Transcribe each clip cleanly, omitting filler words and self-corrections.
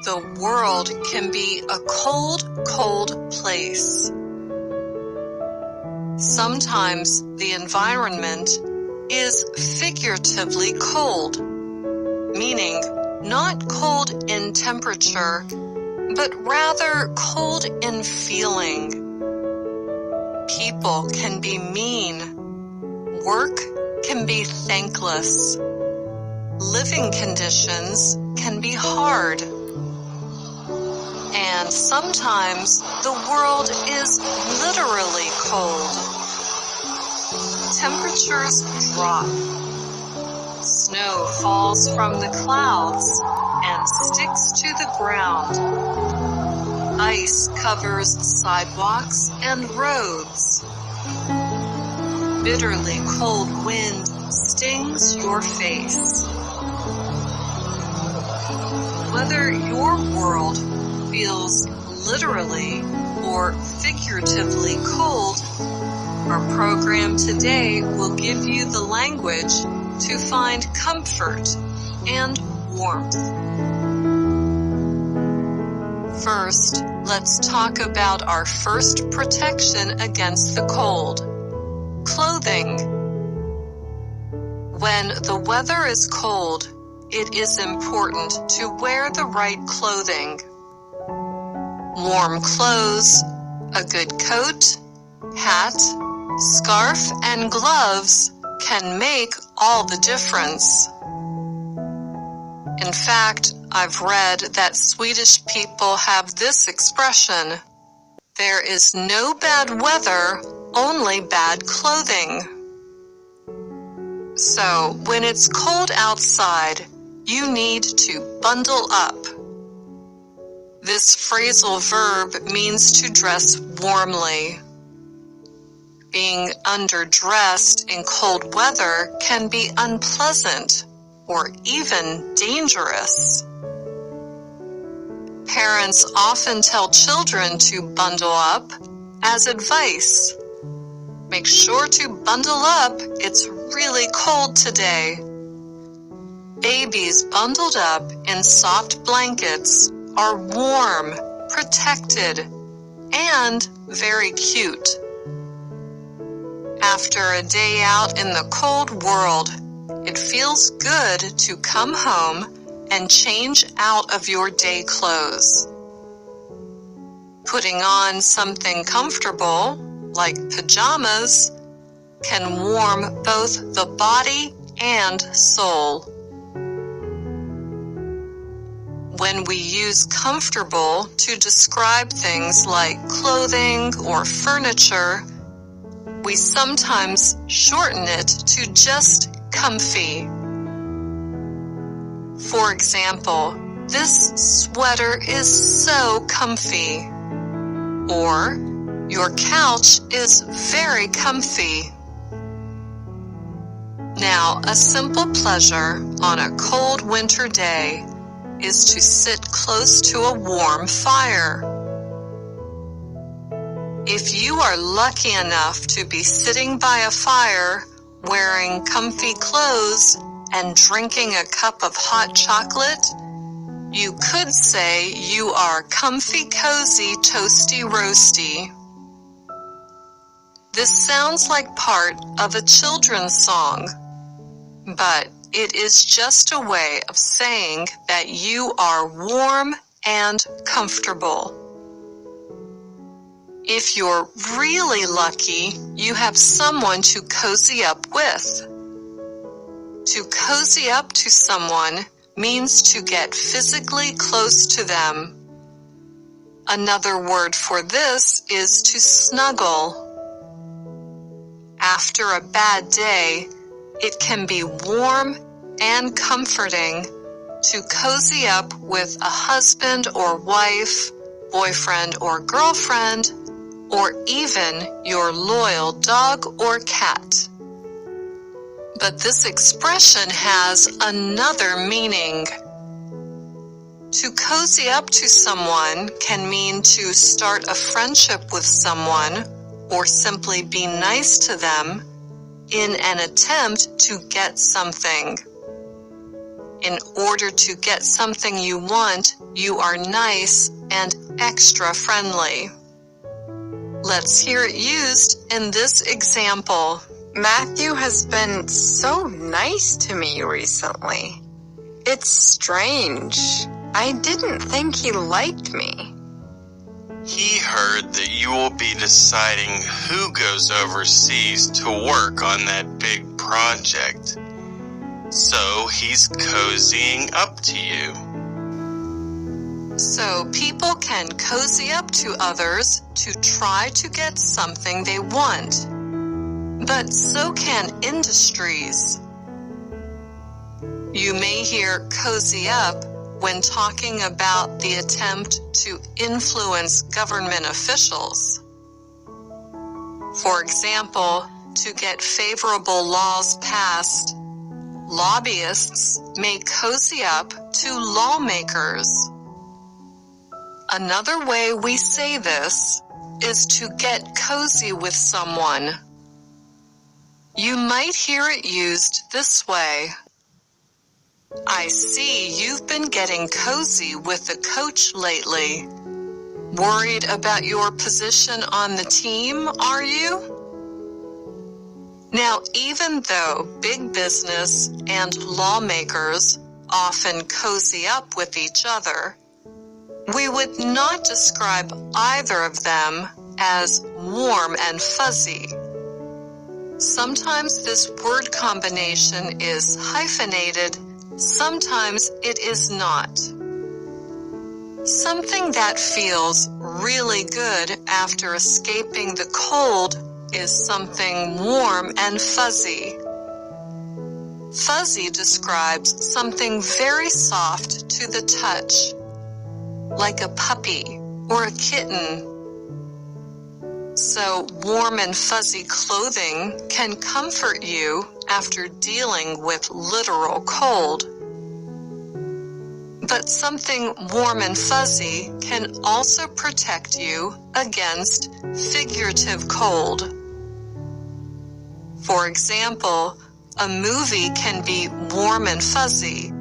The world can be a cold, cold place. Sometimes the environment is figuratively cold, meaning not cold in temperature, but rather cold in feeling. People can be mean. Work can be thankless. Living conditions can be hard. And sometimes the world is literally cold. Temperatures drop. Snow falls from the clouds and sticks to the ground. Ice covers sidewalks and roads. Bitterly cold wind stings your face. Whether your world feels literally or figuratively cold, our program today will give you the language to find comfort and warmth. First, let's talk about our first protection against the cold: clothing. When the weather is cold, it is important to wear the right clothing. Warm clothes, a good coat, hat, scarf, and gloves can make all the difference. In fact, I've read that Swedish people have this expression: there is no bad weather, only bad clothing. So, when it's cold outside, you need to bundle up. This phrasal verb means to dress warmly. Being underdressed in cold weather can be unpleasant or even dangerous. Parents often tell children to bundle up as advice. Make sure to bundle up, it's really cold today. Babies bundled up in soft blankets are warm, protected, and very cute. After a day out in the cold world, it feels good to come home and change out of your day clothes. Putting on something comfortable, like pajamas, can warm both the body and soul. When we use comfortable to describe things like clothing or furniture, we sometimes shorten it to just comfy. For example, this sweater is so comfy. Or, your couch is very comfy. Now, a simple pleasure on a cold winter day is to sit close to a warm fire. If you are lucky enough to be sitting by a fire, wearing comfy clothes, and drinking a cup of hot chocolate, you could say you are comfy, cozy, toasty, roasty. This sounds like part of a children's song, but it is just a way of saying that you are warm and comfortable. If you're really lucky, you have someone to cozy up with. To cozy up to someone means to get physically close to them. Another word for this is to snuggle. After a bad day, it can be warm and comforting to cozy up with a husband or wife, boyfriend or girlfriend, or even your loyal dog or cat. But this expression has another meaning. To cozy up to someone can mean to start a friendship with someone or simply be nice to them in an attempt to get something. In order to get something you want, you are nice and extra friendly. Let's hear it used in this example. Matthew has been so nice to me recently. It's strange. I didn't think he liked me. He heard that you will be deciding who goes overseas to work on that big project. So he's cozying up to you. So people can cozy up to others to try to get something they want. But so can industries. You may hear cozy up when talking about the attempt to influence government officials. For example, to get favorable laws passed, lobbyists may cozy up to lawmakers. Another way we say this is to get cozy with someone. You might hear it used this way. I see you've been getting cozy with the coach lately. Worried about your position on the team, are you? Now, even though big business and lawmakers often cozy up with each other, we would not describe either of them as warm and fuzzy. Sometimes this word combination is hyphenated, sometimes it is not. Something that feels really good after escaping the cold is something warm and fuzzy. Fuzzy describes something very soft to the touch, like a puppy or a kitten. So warm and fuzzy clothing can comfort you after dealing with literal cold. But something warm and fuzzy can also protect you against figurative cold. For example, a movie can be warm and fuzzy.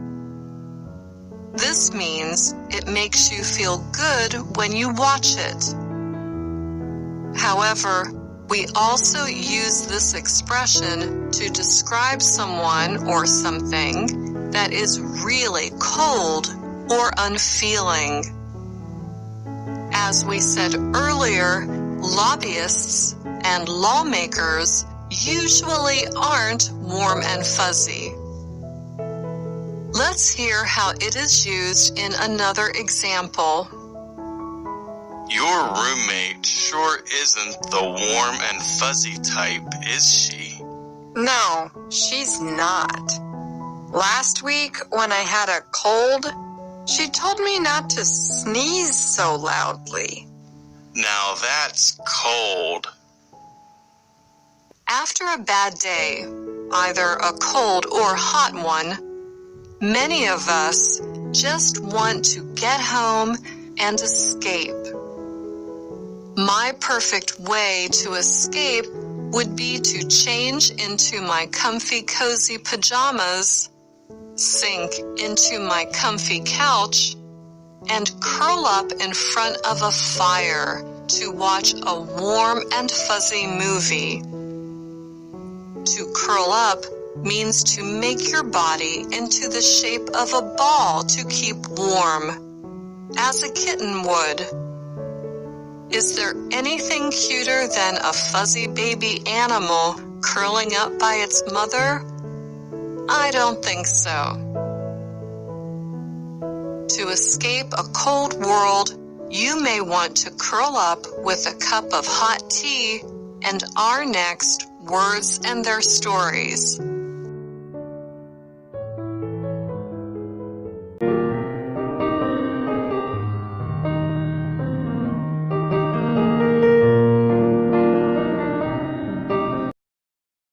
This means it makes you feel good when you watch it. However, we also use this expression to describe someone or something that is really cold or unfeeling. As we said earlier, lobbyists and lawmakers usually aren't warm and fuzzy. Let's hear how it is used in another example. Your roommate sure isn't the warm and fuzzy type, is she? No, she's not. Last week, when I had a cold, she told me not to sneeze so loudly. Now that's cold. After a bad day, either a cold or hot one, many of us just want to get home and escape. My perfect way to escape would be to change into my comfy, cozy pajamas, sink into my comfy couch, and curl up in front of a fire to watch a warm and fuzzy movie. To curl up means to make your body into the shape of a ball to keep warm, as a kitten would. Is there anything cuter than a fuzzy baby animal curling up by its mother? I don't think so. To escape a cold world, you may want to curl up with a cup of hot tea and our next Words and Their Stories.